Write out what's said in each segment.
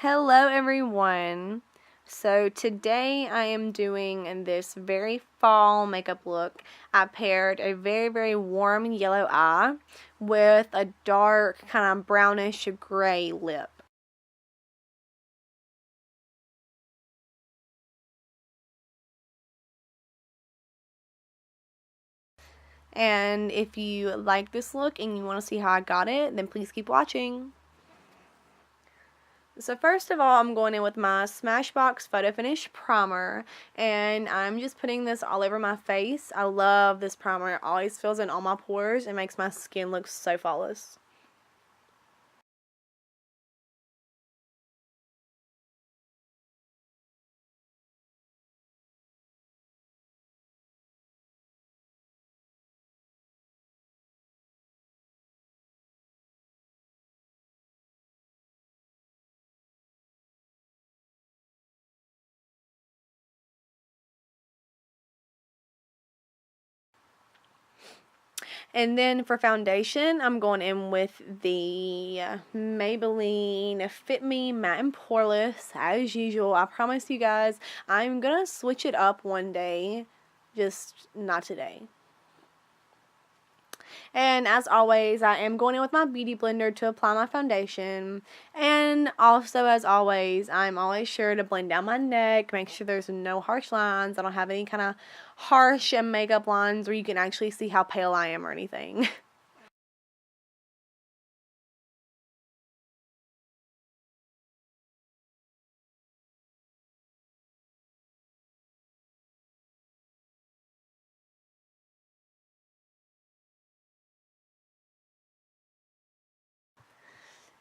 Hello everyone. So today I am doing this very fall makeup look. I paired a very warm yellow eye with a dark kind of brownish gray lip. And if you like this look and you want to see how I got it, then please keep watching. So first of all, I'm going in with my Smashbox Photo Finish Primer, and I'm just putting this all over my face. I love this primer. It always fills in all my pores and makes my skin look so flawless. And then for foundation, I'm going in with the Maybelline Fit Me Matte and Poreless. As usual, I promise you guys, I'm going to switch it up one day, just not today. And as always, I am going in with my beauty blender to apply my foundation. And also, as always, I'm always sure to blend down my neck, make sure there's no harsh lines. I don't have any kind of harsh makeup lines where you can actually see how pale I am or anything.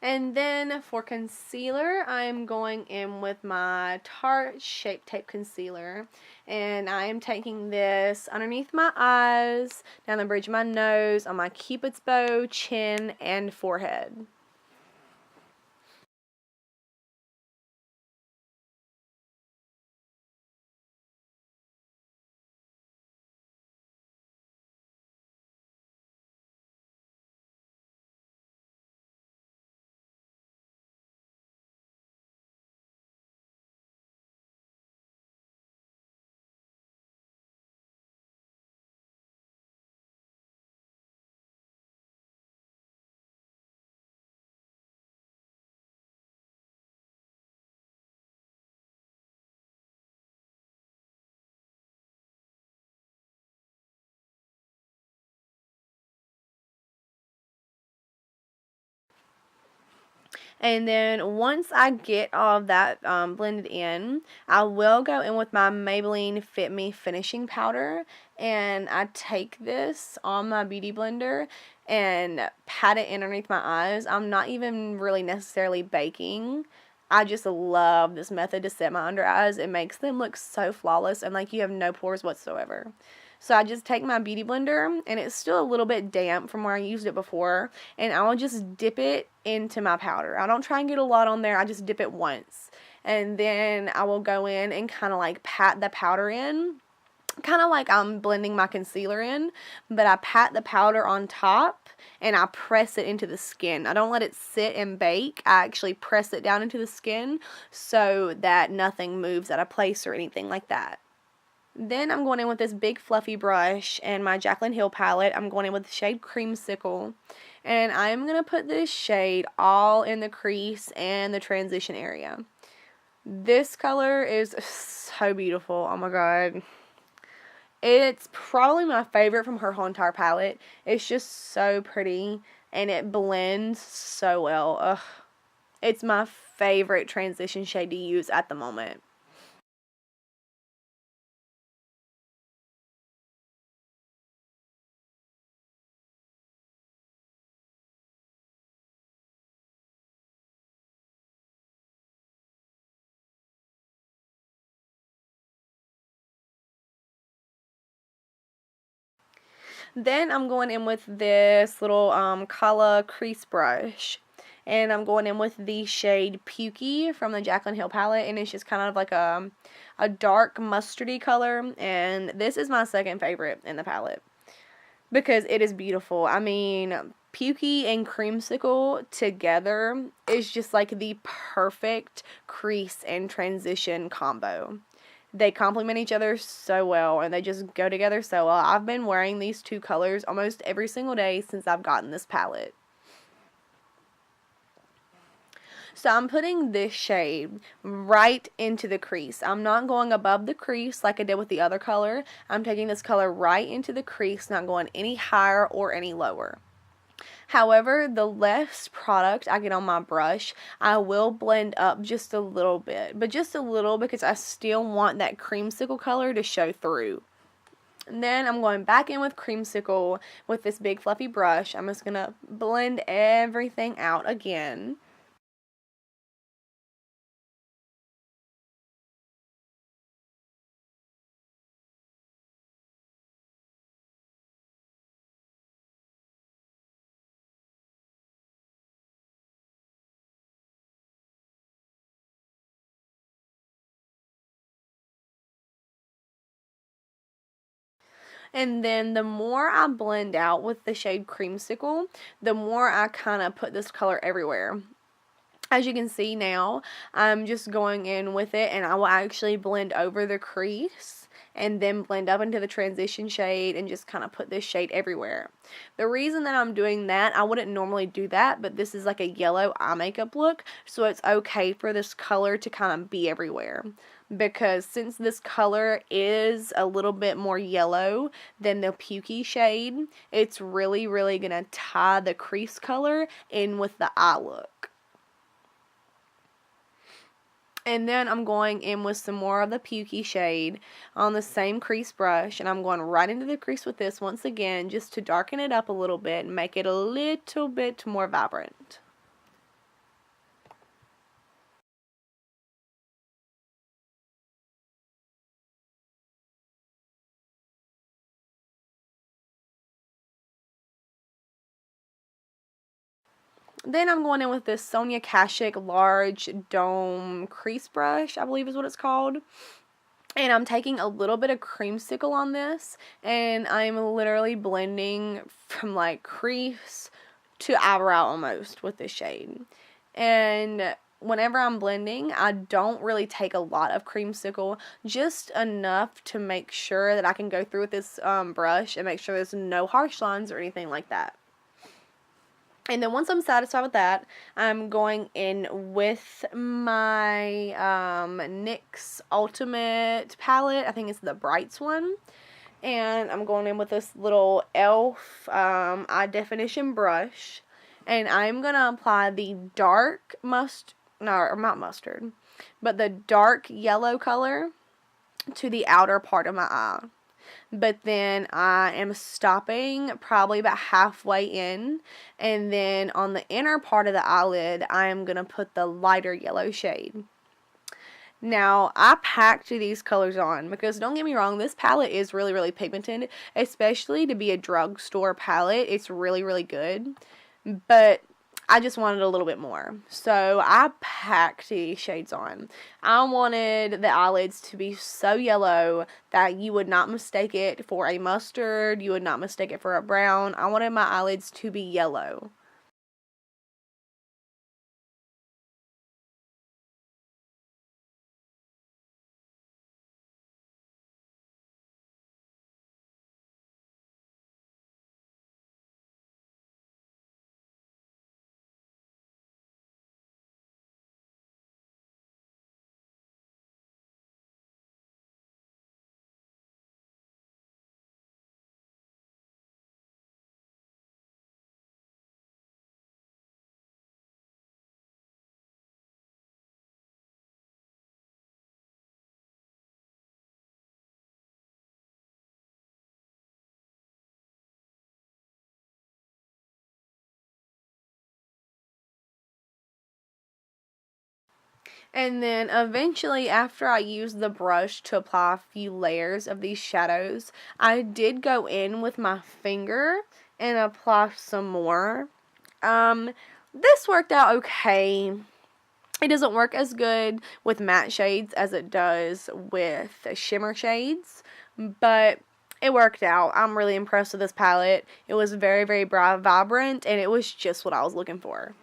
And then for concealer, I'm going in with my Tarte Shape Tape Concealer. And I am taking this underneath my eyes, down the bridge of my nose, on my cupid's bow, chin, and forehead. And then once I get all of that blended in, I will go in with my Maybelline Fit Me Finishing Powder. And I take this on my beauty blender and pat it in underneath my eyes. I'm not even really necessarily baking. I just love this method to set my under eyes. It makes them look so flawless and like you have no pores whatsoever. So I just take my beauty blender, and it's still a little bit damp from where I used it before, and I will just dip it into my powder. I don't try and get a lot on there, I just dip it once. And then I will go in and kind of like pat the powder in, kind of like I'm blending my concealer in, but I pat the powder on top and I press it into the skin. I don't let it sit and bake. I actually press it down into the skin so that nothing moves out of place or anything like that. Then I'm going in with this big fluffy brush and my Jaclyn Hill palette. I'm going in with the shade Creamscicle. And I'm going to put this shade all in the crease and the transition area. This color is so beautiful. Oh my god. It's probably my favorite from her whole entire palette. It's just so pretty and it blends so well. Ugh. It's my favorite transition shade to use at the moment. Then I'm going in with this little Cala crease brush. And I'm going in with the shade Pukey from the Jaclyn Hill palette. And it's just kind of like a dark mustardy color. And this is my second favorite in the palette, because it is beautiful. I mean, Pukey and Creamscicle together is just like the perfect crease and transition combo. They complement each other so well, and they just go together so well. I've been wearing these two colors almost every single day since I've gotten this palette. So I'm putting this shade right into the crease. I'm not going above the crease like I did with the other color. I'm taking this color right into the crease, not going any higher or any lower. However, the less product I get on my brush, I will blend up just a little bit. But just a little, because I still want that creamsicle color to show through. And then I'm going back in with Creamscicle with this big fluffy brush. I'm just going to blend everything out again. And then the more I blend out with the shade Creamscicle, the more I kind of put this color everywhere. As you can see now, I'm just going in with it, and I will actually blend over the crease and then blend up into the transition shade and just kind of put this shade everywhere. The reason that I'm doing that, I wouldn't normally do that, but this is like a yellow eye makeup look, so it's okay for this color to kind of be everywhere. Because since this color is a little bit more yellow than the Pukey shade, it's really, really going to tie the crease color in with the eye look. And then I'm going in with some more of the Pukey shade on the same crease brush. And I'm going right into the crease with this once again, just to darken it up a little bit and make it a little bit more vibrant. Then I'm going in with this Sonia Kashuk large dome crease brush, I believe is what it's called. And I'm taking a little bit of Creamscicle on this, and I'm literally blending from like crease to eyebrow almost with this shade. And whenever I'm blending, I don't really take a lot of Creamscicle, just enough to make sure that I can go through with this brush and make sure there's no harsh lines or anything like that. And then once I'm satisfied with that, I'm going in with my NYX Ultimate palette. I think it's the Brights one. And I'm going in with this little e.l.f. Eye Definition brush. And I'm going to apply the dark not mustard, but the dark yellow color to the outer part of my eye. But then I am stopping probably about halfway in, and then on the inner part of the eyelid, I am going to put the lighter yellow shade. Now, I packed these colors on because, don't get me wrong, this palette is really, really pigmented, especially to be a drugstore palette. It's really, really good, but I just wanted a little bit more. So I packed these shades on. I wanted the eyelids to be so yellow that you would not mistake it for a mustard. You would not mistake it for a brown. I wanted my eyelids to be yellow. And then eventually, after I used the brush to apply a few layers of these shadows, I did go in with my finger and apply some more. This worked out okay. It doesn't work as good with matte shades as it does with shimmer shades, but it worked out. I'm really impressed with this palette. It was very, very vibrant, and it was just what I was looking for.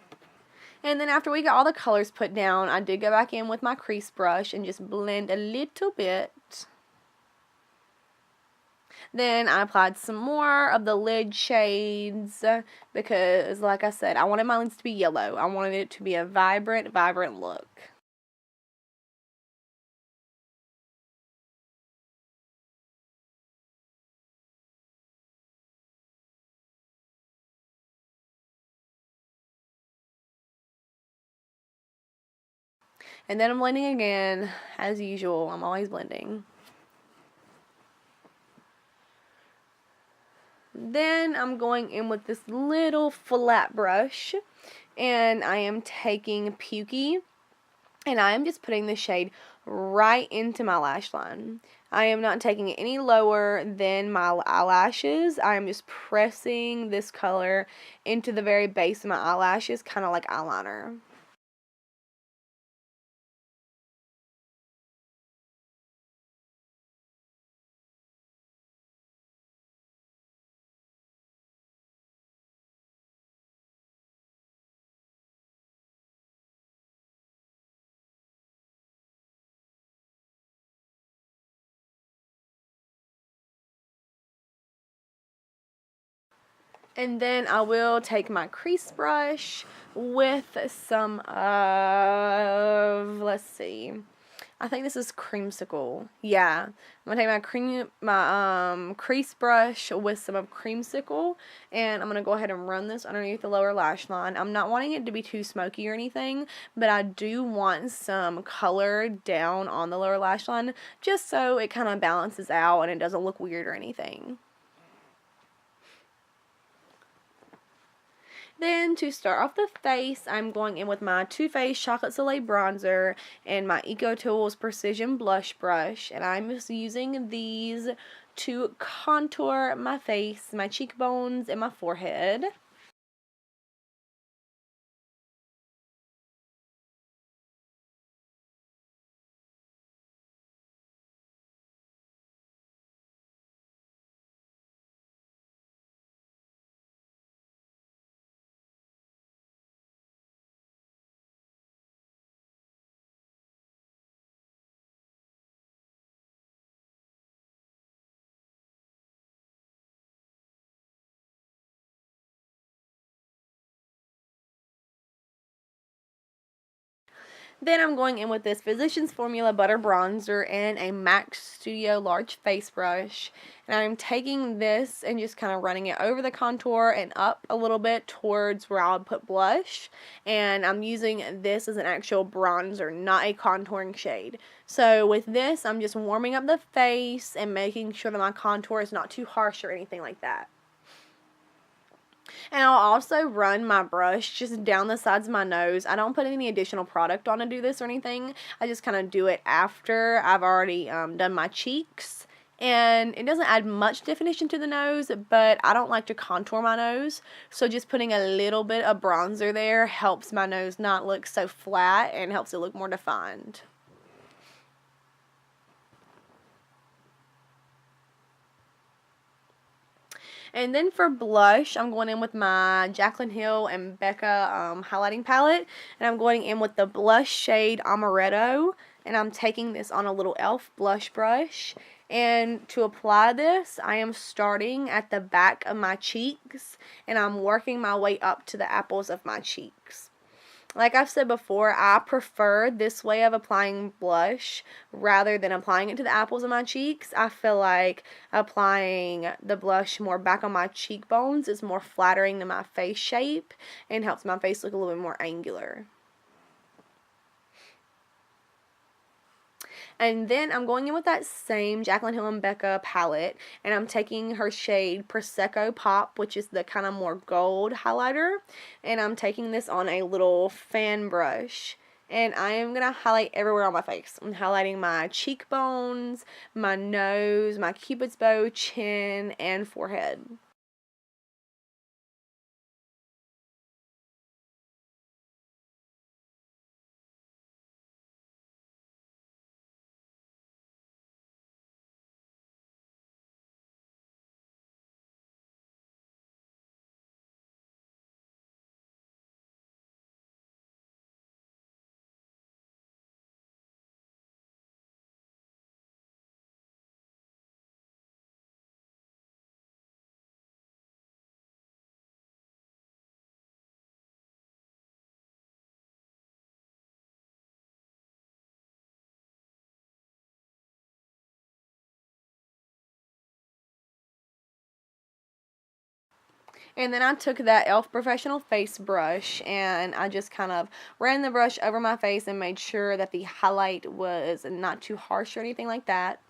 And then after we got all the colors put down, I did go back in with my crease brush and just blend a little bit. Then I applied some more of the lid shades because, like I said, I wanted my lids to be yellow. I wanted it to be a vibrant, vibrant look. And then I'm blending again, as usual. I'm always blending. Then I'm going in with this little flat brush, and I am taking Pukey, and I am just putting the shade right into my lash line. I am not taking it any lower than my eyelashes. I am just pressing this color into the very base of my eyelashes, kind of like eyeliner. And then I will take my crease brush with some of, let's see, I think this is Creamscicle. Yeah, I'm gonna take my crease brush with some of Creamscicle, and I'm gonna go ahead and run this underneath the lower lash line. I'm not wanting it to be too smoky or anything, but I do want some color down on the lower lash line, just so it kind of balances out and it doesn't look weird or anything. Then to start off the face, I'm going in with my Too Faced Chocolate Soleil bronzer and my Ecotools Precision Blush Brush. And I'm just using these to contour my face, my cheekbones, and my forehead. Then I'm going in with this Physicians Formula Butter Bronzer and a MAC Studio Large Face Brush. And I'm taking this and just kind of running it over the contour and up a little bit towards where I would put blush. And I'm using this as an actual bronzer, not a contouring shade. So with this, I'm just warming up the face and making sure that my contour is not too harsh or anything like that. And I'll also run my brush just down the sides of my nose. I don't put any additional product on to do this or anything. I just kind of do it after I've already done my cheeks. And it doesn't add much definition to the nose, but I don't like to contour my nose. So just putting a little bit of bronzer there helps my nose not look so flat and helps it look more defined. And then for blush, I'm going in with my Jaclyn Hill and Becca highlighting palette. And I'm going in with the blush shade Amaretto. And I'm taking this on a little e.l.f. blush brush. And to apply this, I am starting at the back of my cheeks. And I'm working my way up to the apples of my cheeks. Like I've said before, I prefer this way of applying blush rather than applying it to the apples of my cheeks. I feel like applying the blush more back on my cheekbones is more flattering to my face shape and helps my face look a little bit more angular. And then I'm going in with that same Jaclyn Hill and Becca palette, and I'm taking her shade Presecco Pop, which is the kind of more gold highlighter, and I'm taking this on a little fan brush. And I am going to highlight everywhere on my face. I'm highlighting my cheekbones, my nose, my cupid's bow, chin, and forehead. And then I took that e.l.f. Professional Face Brush and I just kind of ran the brush over my face and made sure that the highlight was not too harsh or anything like that.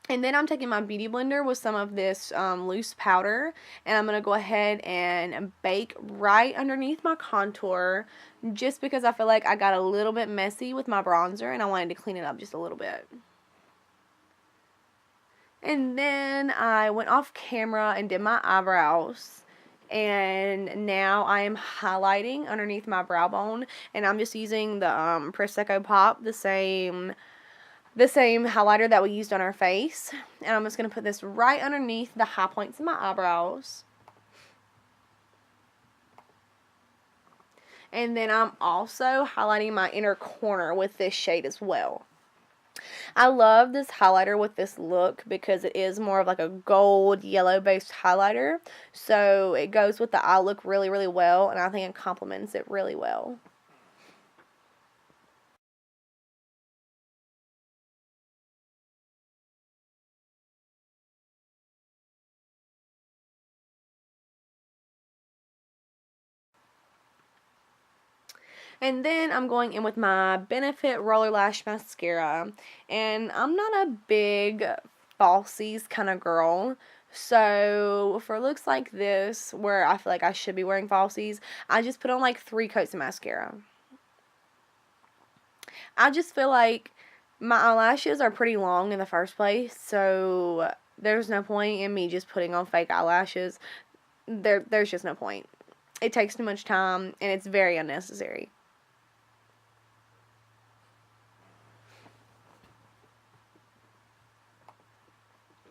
And then I'm taking my Beauty Blender with some of this loose powder, and I'm going to go ahead and bake right underneath my contour, just because I feel like I got a little bit messy with my bronzer, and I wanted to clean it up just a little bit. And then I went off camera and did my eyebrows. And now I am highlighting underneath my brow bone, and I'm just using the Presecco Pop, the same highlighter that we used on our face. And I'm just going to put this right underneath the high points of my eyebrows. And then I'm also highlighting my inner corner with this shade as well. I love this highlighter with this look because it is more of like a gold yellow based highlighter. So it goes with the eye look really, really well, and I think it complements it really well. And then I'm going in with my Benefit Roller Lash Mascara. And I'm not a big falsies kind of girl. So for looks like this, where I feel like I should be wearing falsies, I just put on like 3 coats of mascara. I just feel like my eyelashes are pretty long in the first place. So there's no point in me just putting on fake eyelashes. There's just no point. It takes too much time and it's very unnecessary.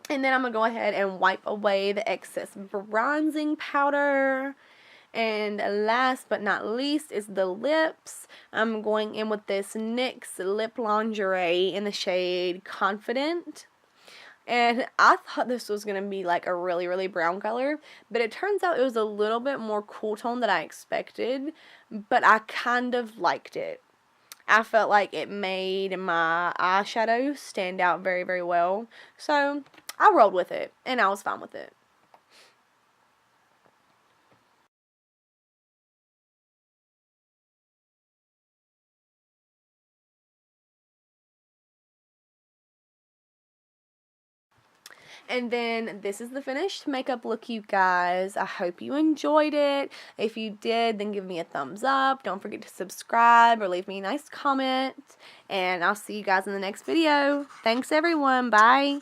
And then I'm going to go ahead and wipe away the excess bronzing powder. And last but not least is the lips. I'm going in with this NYX Lip Lingerie in the shade Confident. And I thought this was going to be like a really, really brown color. But it turns out it was a little bit more cool tone than I expected. But I kind of liked it. I felt like it made my eyeshadow stand out very, very well. So I rolled with it, and I was fine with it. And then this is the finished makeup look, you guys. I hope you enjoyed it. If you did, then give me a thumbs up. Don't forget to subscribe or leave me a nice comment. And I'll see you guys in the next video. Thanks, everyone. Bye.